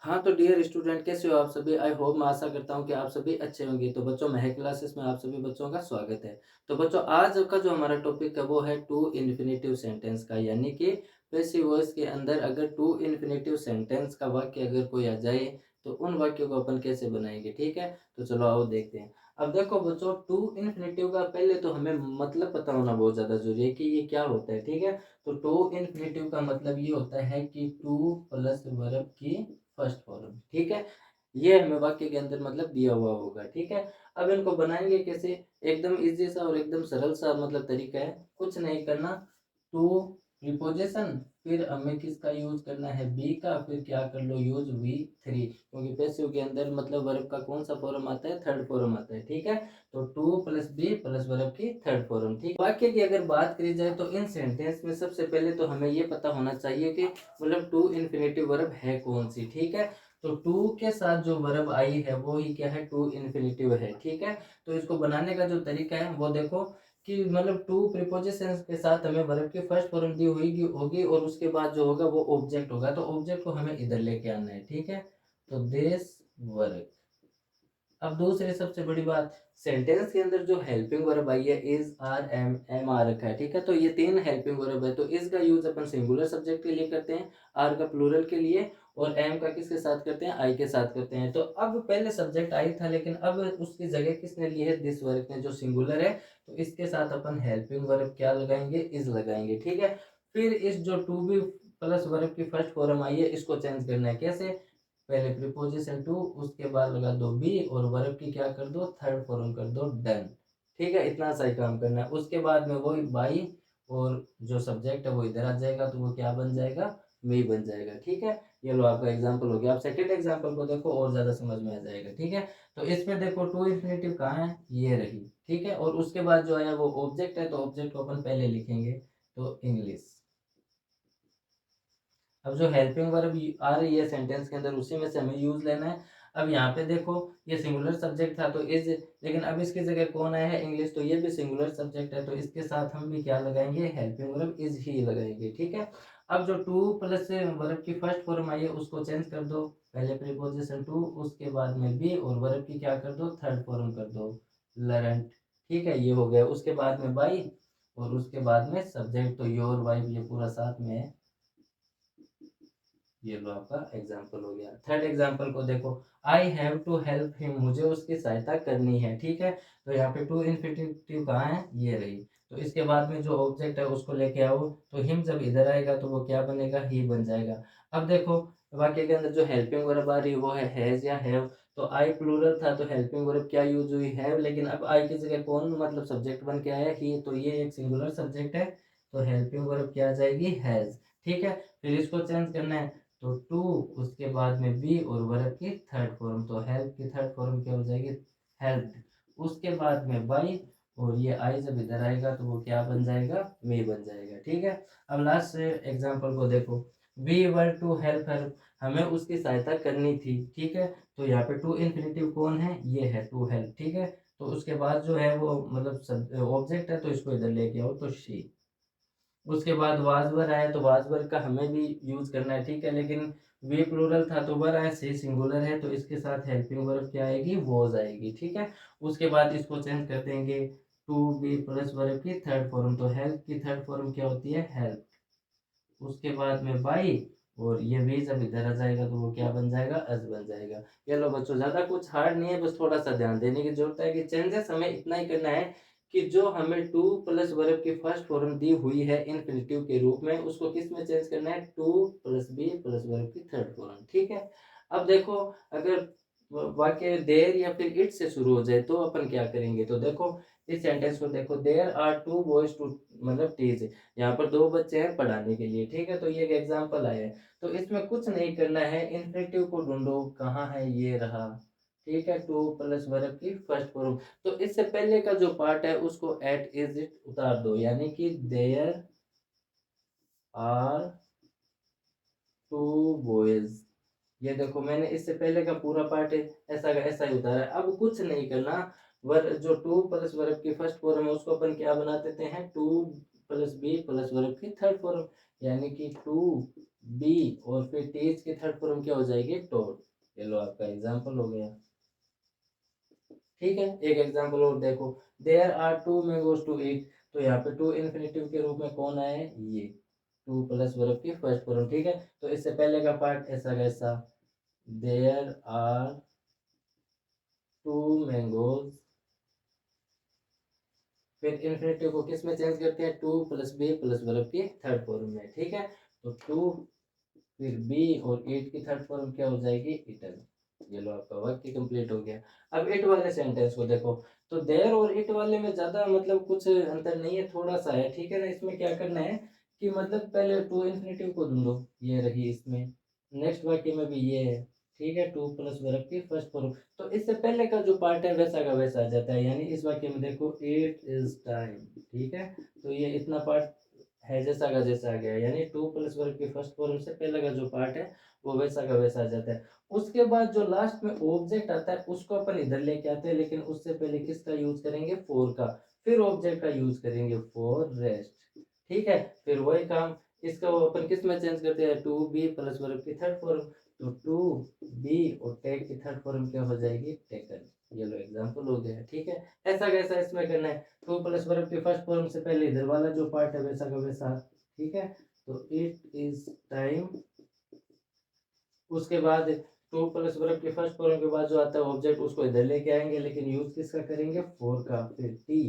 हाँ, तो dear student कैसे हो आप सभी? आई होप मैं आशा करता हूँ कि आप सभी अच्छे होंगे। तो बच्चों महक क्लासेस में आप सभी बच्चों का स्वागत है। तो बच्चों आज का जो हमारा टॉपिक है वो है टू इन्फिनिटिव सेंटेंस का, यानी कि पैसिव वॉइस के अंदर अगर टू इन्फिनिटिव सेंटेंस का वाक्य अगर कोई आ जाए तो उन वाक्यों को अपन कैसे बनाएँगे, ठीक है? तो चलो आओ देखते हैं। अब देखो बच्चों, टू इन्फिनिटिव का पहले तो हमें मतलब पता होना बहुत ज़्यादा ज़रूरी है कि ये क्या होता है, ठीक है? तो टू इन्फिनिटिव का मतलब ये होता है कि टू प्लस वर्ब की फर्स्ट फॉर्म, ठीक है? ये हमें वाक्य के अंदर मतलब दिया हुआ होगा, ठीक है? अब इनको बनाएँगे कैसे? एकदम ईज़ी सा और एकदम सरल सा मतलब तरीका है, कुछ नहीं करना। टू प्रीपोज़िशन, फिर हमें किसका यूज़ करना है? बी का, फिर क्या कर लो यूज़ वी थ्री, क्योंकि पैसिव के अंदर मतलब वर्ब का कौन-सा फॉर्म आता है? थर्ड फॉर्म आता है, ठीक है? तो to plus be plus verb की थर्ड फॉर्म, ठीक। वाक्य की अगर बात करी जाए तो इन सेंटेंस में सबसे पहले तो हमें ये पता होना चाहिए कि मतलब टू इन्फिनिटिव वर्ब है कौन-सी, ठीक है? तो टू के साथ जो वर्ब आई है वो ही क्या है? टू इन्फिनिटिव है, ठीक है? तो इसको बनाने का जो तरीका है वो देखो कि मतलब टू प्रीपोजिशंस के साथ हमें वर्ब की फर्स्ट फॉर्म दी हुई होगी और उसके बाद जो होगा वो ऑब्जेक्ट होगा, तो ऑब्जेक्ट को हमें इधर लेके आना है, ठीक है? तो दिस वर्क। अब दूसरी सबसे बड़ी बात, सेंटेंस के अंदर जो हेल्पिंग वर्ब आई है इज आर एम एम आ रखा है, ठीक है? तो ये तीन हेल्पिंग वर्ब है, तो इज का यूज अपन सिंगुलर सब्जेक्ट के लिए करते हैं, आर का प्लूरल के लिए, और एम का किसके साथ करते हैं? आई के साथ करते हैं। तो अब पहले सब्जेक्ट आई था, लेकिन अब उसकी जगह किसने ली है? दिस वर्ब ने, जो सिंगुलर है। तो इसके साथ अपन हेल्पिंग वर्ब क्या लगाएंगे? इज लगाएंगे, ठीक है? फिर इस जो टू बी प्लस वर्ब की फर्स्ट फॉर्म आई है इसको चेंज करना है, कैसे? पहले प्रीपोजिशन टू, उसके बाद लगा दो बी और वर्ब की क्या कर दो? थर्ड फॉर्म कर दो डन, ठीक है? इतना सा ही काम करना है। उसके बाद में वही बाई और जो सब्जेक्ट है वो इधर आ जाएगा, तो वो क्या बन जाएगा? मी बन जाएगा, ठीक है? ये लो आपका एग्जांपल हो गया। आप सेकंड एग्जांपल को देखो और ज्यादा समझ में आ जाएगा, ठीक है? तो इसमें देखो टू इन्फिनिटिव कहाँ है? ये रही, ठीक है? और उसके बाद जो आया वो ऑब्जेक्ट है, तो ऑब्जेक्ट को अपन पहले लिखेंगे, तो इंग्लिश। अब जो हेल्पिंग वर्ब आ रही है सेंटेंस के अंदर उसी में से हमें यूज लेना है। अब यहाँ पे देखो ये सिंगुलर सब्जेक्ट था तो इज, लेकिन अब इसकी जगह कौन आया है? इंग्लिश, तो ये भी सिंगुलर सब्जेक्ट है, तो इसके साथ हम भी क्या लगाएंगे? हेल्पिंग वर्ब इज ही लगाएंगे, ठीक है? अब जो टू प्लस वर्ब की फर्स्ट फॉर्म आई है उसको चेंज कर दो, पहले प्रीपोजिशन टू, उसके बाद में बी और वर्ब की क्या कर दो? थर्ड फॉर्म कर दो, लर्नड, ठीक है? ये हो गया। उसके बाद में बाई और उसके बाद में सब्जेक्ट, तो योर वाइफ, ये पूरा साथ में है। ये लो आपका एग्जाम्पल हो गया। थर्ड एग्जाम्पल को देखो, I have to help him, मुझे उसकी सहायता करनी है, ठीक है? तो यहाँ पे टू इन्फिनिटिव कहाँ है? ये रही। तो इसके बाद में जो ऑब्जेक्ट है उसको लेके आओ, तो हिम जब इधर आएगा तो वो क्या बनेगा? ही बन जाएगा। अब देखो वाक्य के अंदर जो हेल्पिंग वर्ब आ रही है वो है हैज या हैव, तो आई प्लूरल था तो हेल्पिंग वर्ब क्या यूज हुई? हैव, लेकिन अब आई की जगह कौन मतलब सब्जेक्ट बन के आया? ही, तो ये एक सिंगुलर सब्जेक्ट है, तो हेल्पिंग वर्ब क्या आ जाएगी? हैज, ठीक है? फिर इसको चेंज करना है, तो टू, उसके बाद में बी और वर्ब की थर्ड फॉर्म, तो हेल्प की थर्ड फॉर्म क्या हो जाएगी? हेल्प्ड। उसके बाद में बाई और ये आई जब इधर आएगा तो वो क्या बन जाएगा? मी बन जाएगा, ठीक है? अब लास्ट एग्जांपल को देखो, we were to help her, हमें उसकी सहायता करनी थी, ठीक है? तो यहाँ पे टू इन्फिनिटिव कौन है? ये है टू हेल्प, ठीक है? तो उसके बाद जो है वो मतलब ऑब्जेक्ट है, तो इसको इधर लेके आओ, तो शी। उसके बाद वाज वर आया, तो वाज वर का हमें भी यूज करना है, ठीक है? लेकिन वे प्लूरल था तो वर आया, से सिंगुलर है, तो इसके साथ हेल्पिंग वर्ब क्या आएगी? वॉज आएगी, ठीक है? उसके बाद इसको चेंज कर देंगे, टू बी प्लस वर्ब की थर्ड फॉर्म, तो हेल्प की थर्ड फॉर्म क्या होती है? हेल्प। उसके बाद में बाई और ये वी जब इधर आ जाएगा तो वो क्या बन जाएगा? अज बन जाएगा। ये लो बच्चों, ज्यादा कुछ हार्ड नहीं है, बस थोड़ा सा ध्यान देने की जरूरत है कि चेंजेस हमें इतना ही करना है कि जो हमें टू प्लस वर्ब की फर्स्ट फॉर्म दी हुई है इन्फिनिटिव के रूप में, उसको किस में चेंज करना है? To plus be plus verb की थर्ड फॉर्म, ठीक है? अब देखो, अगर वाक्य देयर या फिर इट से शुरू हो जाए तो अपन क्या करेंगे? तो देखो इस सेंटेंस को देखो, there are two boys to मतलब टीच, यहाँ पर दो बच्चे हैं पढ़ाने के लिए, ठीक है? तो ये एक एग्जाम्पल आया है, तो इसमें कुछ नहीं करना है, इन्फिनिटिव को ढूंढो, कहाँ है? ये रहा, ठीक है? टू प्लस वर्ब की फर्स्ट फॉर्म। तो इससे पहले का जो पार्ट है उसको एट इज इट उतार दो, यानी कि देयर आर टू बॉयज। ये देखो मैंने इससे पहले का पूरा पार्ट है ऐसा का ऐसा ही उतारा है। अब कुछ नहीं करना, वर जो टू प्लस वर्ब की फर्स्ट फॉर्म है उसको अपन क्या बना देते हैं? To plus be plus verb की थर्ड फॉर्म, यानी कि टू बी और फिर टीच की थर्ड फॉर्म क्या हो जाएगी, टोड। ये लो आपका एग्जाम्पल हो गया। ठीक है, एक एग्जाम्पल और देखो, there are two mangoes to eat. तो यहाँ पे टू इन्फिनेटिव के रूप में कौन आया है, ये टू प्लस वर्ब की फर्स्ट फॉर्म। ठीक है, तो इससे पहले का पार्ट ऐसा कैसा, देयर आर टू मैंगोज, फिर इन्फिनेटिव को किस में चेंज करते हैं, to plus be plus verb की थर्ड फॉर्म में। ठीक है, तो टू फिर बी और इट की थर्ड फॉर्म क्या हो जाएगी, इटन। ये लो आपका वाक्य कंप्लीट हो गया। अब इट वाले सेंटेंस को देखो, तो देयर और इट वाले में ज्यादा मतलब कुछ अंतर नहीं है, थोड़ा सा है। ठीक है ना, इसमें क्या करना है कि मतलब पहले टू इन्फिनेटिव को ढूंढो, ये रही इसमें, नेक्स्ट वाक्य में भी ये है। ठीक है, टू प्लस वर्ब की फर्स्ट फॉर्म, तो इससे पहले का जो पार्ट है वैसा का वैसा आ जाता है। यानी इस वाक्य में देखो, इट इज टाइम। ठीक है, तो ये इतना पार्ट है जैसा का जैसा आ गया, यानी टू प्लस वर्ब की फर्स्ट फॉर्म से पहले का जो पार्ट है वो वैसा का वैसा आ जाता है। उसके बाद जो लास्ट में ऑब्जेक्ट आता है उसको अपन इधर लेके आते हैं, लेकिन उससे पहले किसका यूज करेंगे, फोर का, फिर ऑब्जेक्ट का यूज करेंगे, फॉर रेस्ट। ठीक है, फिर वही काम इसका वो अपन किस में चेंज करते हैं, टू बी प्लस वर्ब की थर्ड फॉर्म। तो टू बी और टेक की थर्ड फॉर्म क्या हो जाएगी, टेकन। ये लो एग्जांपल हो गया। ठीक है, ऐसा कैसा इसमें करना है, टू प्लस वर्ब की फर्स्ट फॉर्म से पहले इधर वाला जो पार्ट है वैसा का वैसा। ठीक है, तो इट इज टाइम, उसके बाद टू प्लस वर्ब की फर्स्ट फॉर्म के बाद जो आता है ऑब्जेक्ट उसको इधर लेके आएंगे, लेकिन यूज किसका करेंगे, फोर का। फिर टी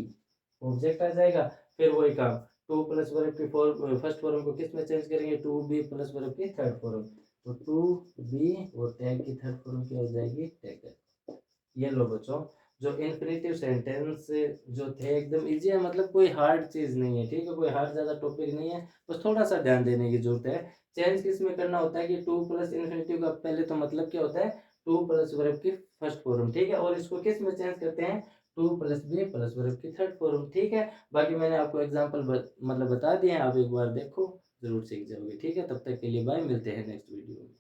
ऑब्जेक्ट आ जाएगा, फिर वही काम, टू प्लस वर्ब की फर्स्ट फॉर्म को किस में चेंज करेंगे, टू बी प्लस वर्ब की थर्ड फॉर्म। तो टू बी और टैग की थर्ड फॉर्म क्या हो जाएगी, टेकन। ये लो बच्चों, जो इन्फिनेटिव सेंटेंस जो थे एकदम इजी है, मतलब कोई हार्ड चीज नहीं है। ठीक है, कोई हार्ड ज्यादा टॉपिक नहीं है, बस थोड़ा सा ध्यान देने की जरूरत है। चेंज किस में करना होता है कि टू प्लस इन्फिनेटिव का पहले तो मतलब क्या होता है, टू प्लस वर्ब की फर्स्ट फॉर्म। ठीक है, और इसको किस में चेंज करते हैं, to plus be plus verb की थर्ड फॉर्म। ठीक है, बाकी मैंने आपको एग्जाम्पल मतलब बता दिए हैं, आप एक बार देखो, जरूर सीख जाओगे। ठीक है, तब तक के लिए बाय, मिलते हैं नेक्स्ट वीडियो में।